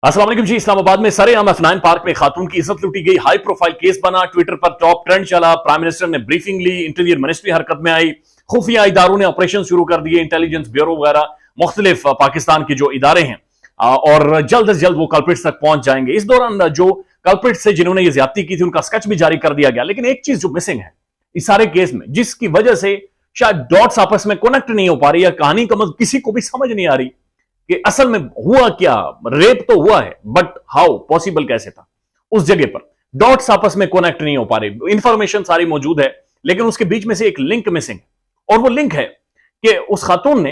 अस्सलाम वालेकुम जी। इस्लामाबाद में सरेआम F9 पार्क में खातून की इज्जत लूटी गई, हाई प्रोफाइल केस बना, ट्विटर पर टॉप ट्रेंड चला, प्राइम मिनिस्टर ने ब्रीफिंग ली, इंटीरियर मिनिस्ट्री हरकत में आई, खुफिया इदारों ने ऑपरेशन शुरू कर दिए, इंटेलिजेंस ब्यूरो वगैरह मुख्तलिफ पाकिस्तान के जो इदारे हैं और जल्द से जल्द वो कल्प्रिट्स तक पहुंच जाएंगे। इस दौरान जो कल्प्रिट्स से जिन्होंने ये ज्यादती की थी उनका स्केच भी जारी कर दिया गया। लेकिन एक चीज जो मिसिंग है इस सारे केस में, जिसकी वजह से शायद डॉट्स आपस में कनेक्ट नहीं हो पा रही, या कहानी का मतलब किसी को भी समझ नहीं आ रही कि असल में हुआ क्या। रेप तो हुआ है, बट हाउ पॉसिबल, कैसे था उस जगह पर, डॉट्स आपस में कनेक्ट नहीं हो पा रही। इंफॉर्मेशन सारी मौजूद है लेकिन उसके बीच में से एक लिंक मिसिंग, और वो लिंक है कि उस खातून ने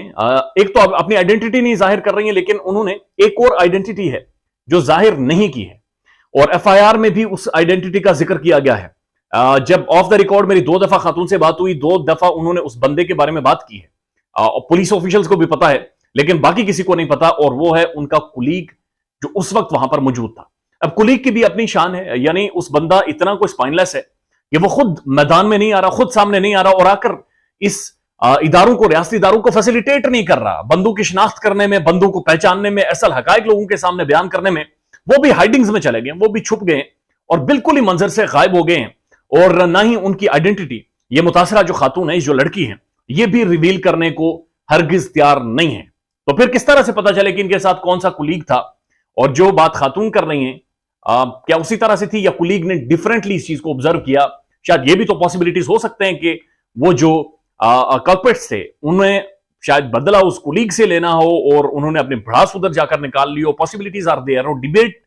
एक तो अपनी आइडेंटिटी नहीं जाहिर कर रही है, लेकिन उन्होंने एक और आइडेंटिटी है जो जाहिर नहीं की है, और एफआईआर में भी उस आइडेंटिटी का जिक्र किया गया है। जब ऑफ द रिकॉर्ड मेरी 2 दफा खातून से बात हुई, 2 दफा उन्होंने उस बंदे के बारे में बात की है। पुलिस ऑफिशियल्स को भी पता है लेकिन बाकी किसी को नहीं पता, और वो है उनका कुलीग जो उस वक्त वहां पर मौजूद था। अब कुलीग की भी अपनी शान है, यानी उस बंदा इतना कोई स्पाइनलेस है कि वो खुद मैदान में नहीं आ रहा, खुद सामने नहीं आ रहा, और आकर इस इदारों को, रियासती इदारों को फैसिलिटेट नहीं कर रहा। बंदों की शिनाख्त करने में, बंदों को पहचानने में, असल हकायक लोगों के सामने बयान करने में वो भी हाइडिंग्स में चले गए, वो भी छुप गए और बिल्कुल ही मंजर से गायब हो गए हैं। और ना ही उनकी आइडेंटिटी ये मुतासरा जो खातून है, जो लड़की है, ये भी रिवील करने को हरगिज तैयार नहीं है। तो फिर किस तरह से पता चले कि इनके साथ कौन सा कुलीग था, और जो बात खातून कर रही हैं क्या उसी तरह से थी, या कुलीग ने डिफरेंटली इस चीज को ऑब्जर्व किया। शायद ये भी तो पॉसिबिलिटीज हो सकते हैं कि वो जो कल्प्रिट्स थे उन्हें शायद बदला उस कुलीग से लेना हो और उन्होंने अपने भड़ास उधर जाकर निकाल ली हो। पॉसिबिलिटीज आर देयर, और डिबेट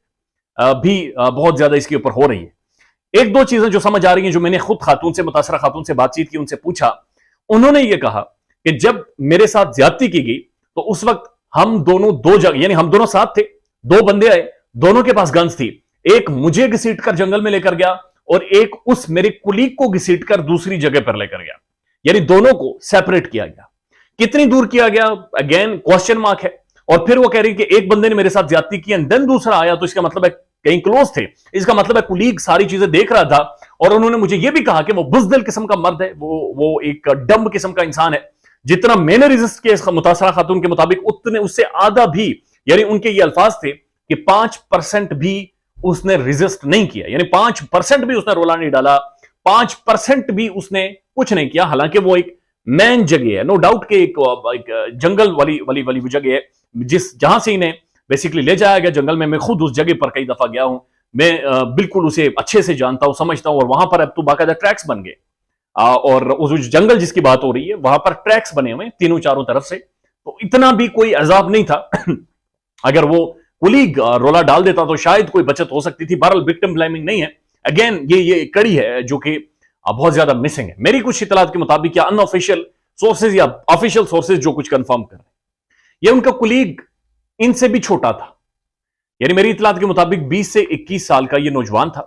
भी बहुत ज्यादा इसके ऊपर हो रही है। एक दो चीजें जो समझ आ रही हैं, जो मैंने खुद खातून से, मुतासरा खातून से बातचीत की, उनसे पूछा, उन्होंने ये कहा कि जब मेरे साथ ज्यादती की गई तो उस वक्त हम दोनों दो जगह, यानी हम दोनों साथ थे, 2 बंदे आए, दोनों के पास गन्स थी। एक मुझे घसीट कर जंगल में लेकर गया और एक उस मेरे कुलीग को घसीट कर दूसरी जगह पर लेकर गया, यानी दोनों को सेपरेट किया गया। कितनी दूर किया गया, अगेन क्वेश्चन मार्क है। और फिर वो कह रही कि एक बंदे ने मेरे साथ ज्यादती की एंड देन दूसरा आया, तो इसका मतलब है कहीं क्लोज थे। इसका मतलब है कुलीग सारी चीजें देख रहा था, और उन्होंने मुझे यह भी कहा कि वो बुज़दिल किस्म का मर्द है, वो एक डम्ब किस्म का इंसान है। जितना मैंने रेजिस्ट किया मुतासरा खातून के मुताबिक, उतने उससे आधा भी, यानी उनके ये अल्फाज थे कि 5% भी उसने रेजिस्ट नहीं किया, यानी 5% भी उसने रोला नहीं डाला, 5% भी उसने कुछ नहीं किया। हालांकि वो एक मैन जगह है, नो डाउट के एक जंगल वाली वो जगह है जहां से इन्हें बेसिकली ले जाया गया जंगल में। मैं खुद उस जगह पर कई दफा गया हूं, मैं बिल्कुल उसे अच्छे से जानता हूं, समझता हूं। और वहां पर अब तो बाकायदा ट्रैक्स बन गए, और उस जंगल जिसकी बात हो रही है वहां पर ट्रैक्स बने हुए तीनों चारों तरफ से, तो इतना भी कोई अजाब नहीं था। अगर वो कुलीग रोला डाल देता तो शायद कोई बचत हो सकती थी। बहरहाल विक्टिम ब्लेमिंग नहीं है। अगेन ये कड़ी है जो कि बहुत ज्यादा मिसिंग है। मेरी कुछ इतलात के मुताबिक, या अनऑफिशियल सोर्सेज या ऑफिशियल सोर्सेज जो कुछ कंफर्म कर रहे हैं, ये उनका कुलीग इनसे भी छोटा था, यानी मेरी इतलात के मुताबिक 20 से 21 साल का ये नौजवान था,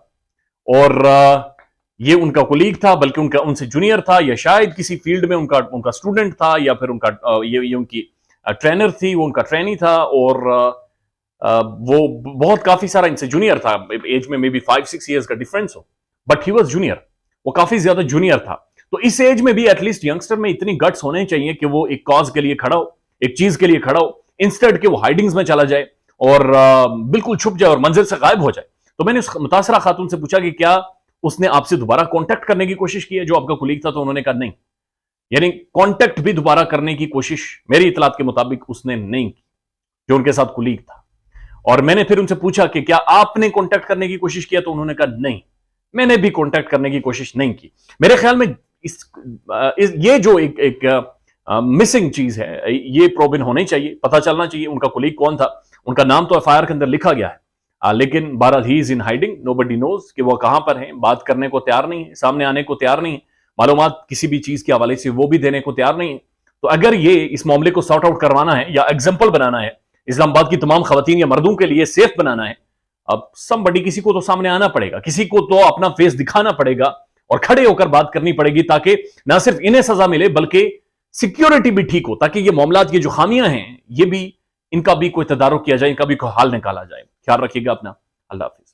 और ये उनका कुलीग था, बल्कि उनका उनसे जूनियर था, या शायद किसी फील्ड में उनका स्टूडेंट था, या फिर उनका ये उनकी ट्रेनर थी, वो उनका ट्रेनी था, और वो बहुत काफी सारा इनसे जूनियर था। एज में मे बी 5-6 ईयर्स का डिफरेंस हो, बट ही वाज जूनियर, वो काफी ज्यादा जूनियर था। तो इस एज में भी एटलीस्ट यंगस्टर में इतनी गट्स होने चाहिए कि वो एक कॉज के लिए खड़ा हो, एक चीज के लिए खड़ा हो, इंस्टेड के वो हाइडिंग्स में चला जाए और बिल्कुल छुप जाए और मंजिल से गायब हो जाए। तो मैंने उस मुतासरा खातून से पूछा कि क्या उसने आपसे दोबारा कांटेक्ट करने की कोशिश की है, जो आपका कुलीग था, तो उन्होंने कहा नहीं, यानी कांटेक्ट भी दोबारा करने की कोशिश मेरी इतलात के मुताबिक उसने नहीं की, जो उनके साथ कुलीग था। और मैंने फिर उनसे पूछा कि क्या आपने कांटेक्ट करने की कोशिश किया, तो उन्होंने कहा नहीं, मैंने भी कांटेक्ट करने की कोशिश नहीं की। मेरे ख्याल में ये जो एक मिसिंग चीज है, ये प्रोबिन होनी चाहिए, पता चलना चाहिए उनका कुलीग कौन था। उनका नाम तो एफआईआर के अंदर लिखा गया है, लेकिन बहरहाल he is in hiding, nobody knows कि वो कहां पर हैं, बात करने को तैयार नहीं है, सामने आने को तैयार नहीं है, मालूमात किसी भी चीज के हवाले से वो भी देने को तैयार नहीं है। तो अगर ये इस मामले को सॉर्ट आउट करवाना है, या एग्जाम्पल बनाना है, इस्लामाबाद की तमाम खवातीन या मर्दों के लिए सेफ बनाना है, अब समबडी, किसी को तो सामने आना पड़ेगा, किसी को तो अपना फेस दिखाना पड़ेगा और खड़े होकर बात करनी पड़ेगी, ताकि ना सिर्फ इन्हें सजा मिले बल्कि सिक्योरिटी भी ठीक हो, ताकि ये मामलात की जो खामियां हैं ये भी, इनका भी कोई तदारुक किया जाए, इनका भी कोई हाल निकाला जाए। ख्याल रखिएगा अपना। अल्लाह हाफिज़।